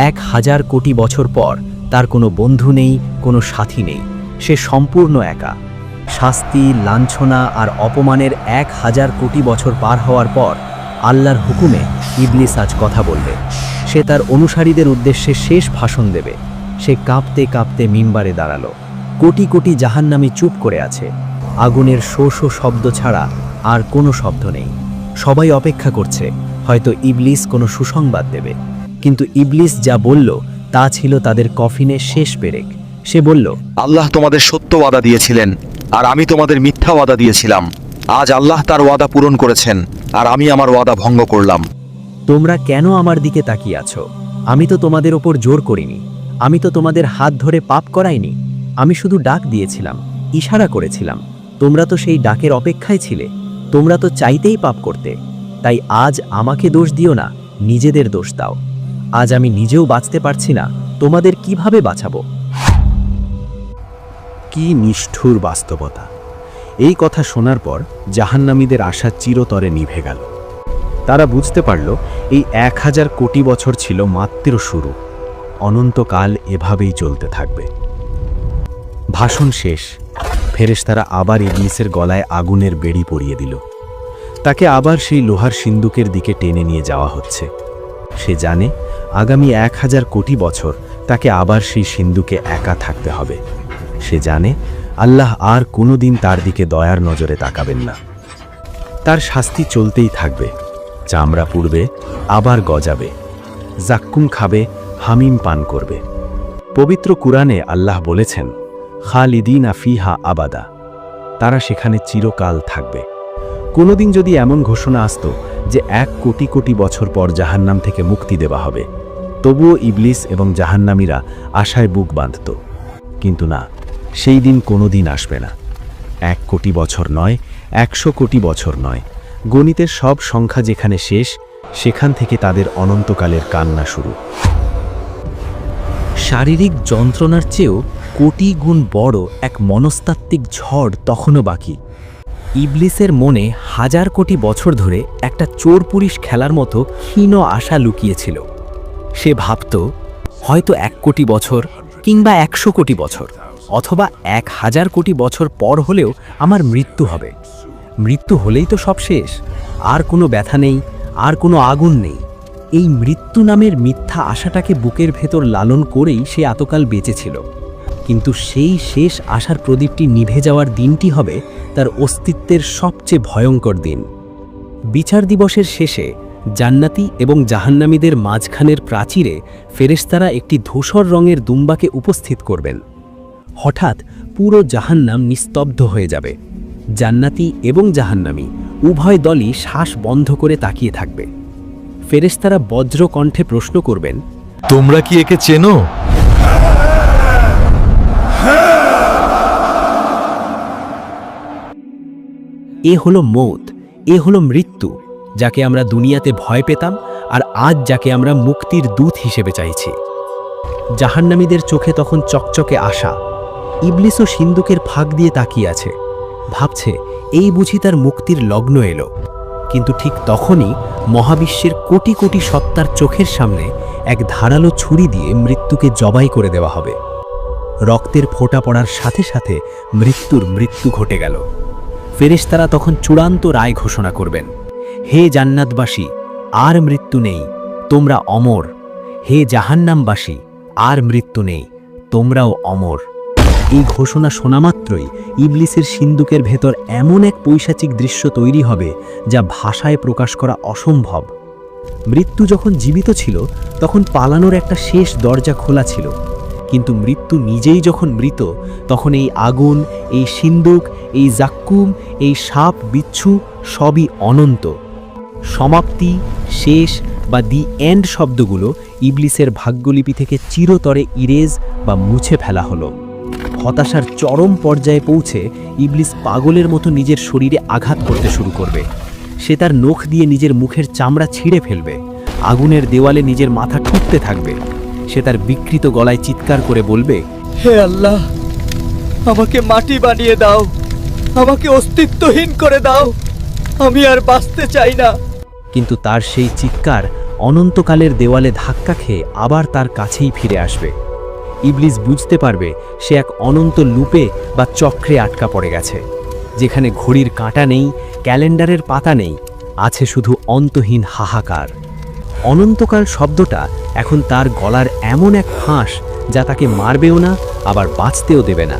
1000 কোটি বছর পর তার কোনো বন্ধু নেই, কোনো সাথী নেই, সে সম্পূর্ণ একা। শাস্তি, লাঞ্ছনা আর অপমানের 1000 কোটি বছর পার হওয়ার পর আল্লাহর হুকুমে ইবলিস আজ কথা বলবে। সে তার অনুসারীদের উদ্দেশ্যে শেষ ভাষণ দেবে। সে কাঁপতে কাঁপতে মিম্বারে দাঁড়ালো। কোটি কোটি জাহান্নামী চুপ করে আছে। আগুনের শো শো শব্দ ছাড়া আর কোনো শব্দ নেই। সবাই অপেক্ষা করছে, হয়তো ইবলিস কোনো সুসংবাদ দেবে। কিন্তু ইবলিস যা বলল তা ছিল তাদের কফিনের শেষ পেরেক। সে বলল, আল্লাহ তোমাদের সত্য ওয়াদা দিয়েছিলেন, আর আমি তোমাদের মিথ্যা ওয়াদা দিয়েছিলাম। আজ আল্লাহ তার ওয়াদা পূরণ করেছেন, আর আমি আমার ওয়াদা ভঙ্গ করলাম। তোমরা কেন আমার দিকে তাকিয়ে আছো? আমি তো তোমাদের ওপর জোর করিনি। আমি তো তোমাদের হাত ধরে পাপ করাইনি। আমি শুধু ডাক দিয়েছিলাম, ইশারা করেছিলাম। তোমরা তো সেই ডাকের অপেক্ষায় ছিলে। তোমরা তো চাইতেই পাপ করতে। তাই আজ আমাকে দোষ দিও না, নিজেদের দোষ দাও। আজ আমি নিজেও বাঁচতে পারছি না, তোমাদের কিভাবে বাঁচাবো? কি নিষ্ঠুর বাস্তবতা! এই কথা শোনার পর জাহান্নামীদের আশা চিরতরে নিভে গেল। তারা বুঝতে পারল এই 1000 কোটি বছর ছিল মাত্র শুরু। অনন্তকাল এভাবেই চলতে থাকবে। ভাষণ শেষ। ফেরেশতারা আবার ইবলিসের গলায় আগুনের বেড়ি পরিয়ে দিল। তাকে আবার সেই লোহার সিন্দুকের দিকে টেনে নিয়ে যাওয়া হচ্ছে। সে জানে আগামী 1000 কোটি বছর তাকে আবার সেই সিন্দুকে একা থাকতে হবে। সে জানে আল্লাহ আর কোনোদিন তার দিকে দয়ার নজরে তাকাবেন না। তার শাস্তি চলতেই থাকবে। চামড়া পুড়বে, আবার গজাবে, জাক্কুম খাবে, হামিম পান করবে। পবিত্র কুরআনে আল্লাহ বলেছেন, খালিদিনা ফিহা আবাদা। তারা সেখানে চিরকাল থাকবে। কোনোদিন যদি এমন ঘোষণা আসত যে 1 কোটি কোটি বছর পর জাহান্নাম থেকে মুক্তি দেওয়া হবে, তবুও ইবলিস এবং জাহান্নামীরা আশায় বুক বাঁধত। কিন্তু না, সেই দিন কোনোদিন আসবে না। 1 কোটি বছর নয়, 100 কোটি বছর নয়, গণিতের সব সংখ্যা যেখানে শেষ, সেখান থেকে তাদের অনন্তকালের কান্না শুরু। শারীরিক যন্ত্রণার চেয়েও কোটি গুণ বড় এক মনস্তাত্ত্বিক ঝড় তখনও বাকি। ইবলিসের মনে 1000 কোটি বছর ধরে একটা চোর পুলিশ খেলার মতো ক্ষীণ আশা লুকিয়েছিল। সে ভাবত, হয়তো 1 কোটি বছর কিংবা 100 কোটি বছর অথবা 1000 কোটি বছর পর হলেও আমার মৃত্যু হবে। মৃত্যু হলেই তো সব শেষ, আর কোনো ব্যথা নেই, আর কোনো আগুন নেই। এই মৃত্যু নামের মিথ্যা আশাটাকে বুকের ভেতর লালন করেই সে এতকাল বেঁচেছিল। কিন্তু সেই শেষ আশার প্রদীপটি নিভে যাওয়ার দিনটি হবে তার অস্তিত্বের সবচেয়ে ভয়ঙ্কর দিন। বিচার দিবসের শেষে জান্নাতি এবং জাহান্নামীদের মাঝখানের প্রাচীরে ফেরেশতারা একটি ধূসর রঙের দুম্বাকে উপস্থিত করবেন। হঠাৎ পুরো জাহান্নাম নিস্তব্ধ হয়ে যাবে। জান্নাতি এবং জাহান্নামী উভয় দলই শ্বাস বন্ধ করে তাকিয়ে থাকবে। ফেরেশতারা বজ্র কণ্ঠে প্রশ্ন করবেন, তোমরা কি একে চেনো? এ হলো মৌত, এ হলো মৃত্যু, যাকে আমরা দুনিয়াতে ভয় পেতাম আর আজ যাকে আমরা মুক্তির দূত হিসেবে চাইছি। জাহান্নামীদের চোখে তখন চকচকে আশা। ইবলিসও সিন্দুকের ফাঁক দিয়ে তাকিয়ে আছে, ভাবছে এই বুঝি তার মুক্তির লগ্ন এলো। কিন্তু ঠিক তখনই মহাবিশ্বের কোটি কোটি সত্তার চোখের সামনে এক ধারালো ছুরি দিয়ে মৃত্যুকে জবাই করে দেওয়া হবে। রক্তের ফোঁটা পড়ার সাথে সাথে মৃত্যু ঘটে গেল। ফেরেশতারা তখন চূড়ান্ত রায় ঘোষণা করবেন, হে জান্নাতবাসী, আর মৃত্যু নেই, তোমরা অমর। হে জাহান্নামবাসী, আর মৃত্যু নেই, তোমরাও অমর। এই ঘোষণা শোনামাত্রই ইবলিসের সিন্দুকের ভেতর এমন এক পৈশাচিক দৃশ্য তৈরি হবে যা ভাষায় প্রকাশ করা অসম্ভব। মৃত্যু যখন জীবিত ছিল তখন পালানোর একটা শেষ দরজা খোলা ছিল, কিন্তু মৃত্যু নিজেই যখন মৃত তখন এই আগুন, এই সিন্দুক, এই জাক্কুম, এই সাপ বিচ্ছু সবই অনন্ত। সমাপ্তি, শেষ বা দি এন্ড শব্দগুলো ইবলিসের ভাগ্যলিপি থেকে চিরতরে ইরেজ বা মুছে ফেলা হলো। হতাশার চরম পর্যায়ে পৌঁছে ইবলিস পাগলের মতো নিজের শরীরে আঘাত করতে শুরু করবে। সে তার নখ দিয়ে নিজের মুখের চামড়া ছিঁড়ে ফেলবে, আগুনের দেওয়ালে নিজের মাথা ঠুকতে থাকবে। সে তার বিকৃত গলায় চিৎকার করে বলবে, হে আল্লাহ, আমাকে মাটি বানিয়ে দাও, আমাকে অস্তিত্বহীন করে দাও, আমি আর বাঁচতে চাই না। কিন্তু তার সেই চিৎকার অনন্তকালের দেওয়ালে ধাক্কা খেয়ে আবার তার কাছেই ফিরে আসবে। ইবলিস বুঝতে পারবে সে এক অনন্ত লুপে বা চক্রে আটকা পড়ে গেছে, যেখানে ঘড়ির কাঁটা নেই, ক্যালেন্ডারের পাতা নেই, আছে শুধু অন্তহীন হাহাকার। অনন্তকাল শব্দটা এখন তার গলার এমন এক ফাঁস যা তাকে মারবেও না, আবার বাঁচতেও দেবে না,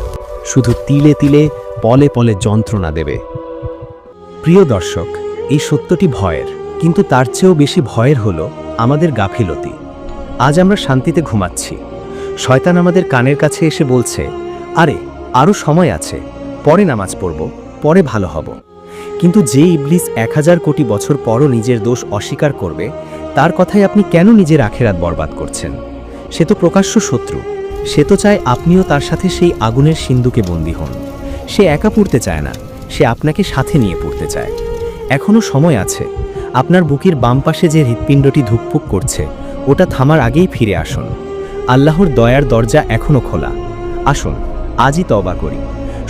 শুধু তিলে তিলে পলে পলে যন্ত্রণা দেবে। প্রিয় দর্শক, এই সত্যটি ভয়ের, কিন্তু তার চেয়েও বেশি ভয়ের হলো আমাদের গাফিলতি। আজ আমরা শান্তিতে ঘুমাচ্ছি, শয়তান আমাদের কানের কাছে এসে বলছে, আরে আরও সময় আছে, পরে নামাজ পড়ব, পরে ভালো হব। কিন্তু যে ইবলিস 1000 কোটি বছর পরও নিজের দোষ অস্বীকার করবে, তার কথায় আপনি কেন নিজের আখেরাত বরবাদ করছেন? সে তো প্রকাশ্য শত্রু। সে তো চায় আপনিও তার সাথে সেই আগুনের সিন্ধুকে বন্দী হন। সে একা পুড়তে চায় না, সে আপনাকে সাথে নিয়ে পুড়তে চায়। এখনও সময় আছে। আপনার বুকের বাম পাশে যে হৃৎপিণ্ডটি ধুকপুক করছে, ওটা থামার আগেই ফিরে আসুন। আল্লাহর দয়ার দরজা এখনও খোলা। আসুন, আজই তওবা করি,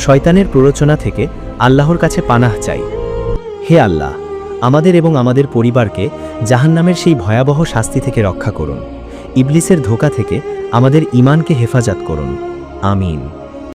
শয়তানের প্ররোচনা থেকে আল্লাহর কাছে পানাহ চাই। হে আল্লাহ, আমাদের এবং আমাদের পরিবারকে জাহান্নামের সেই ভয়াবহ শাস্তি থেকে রক্ষা করুন। ইবলিসের ধোঁকা থেকে আমাদের ঈমানকে হেফাজত করুন। আমিন।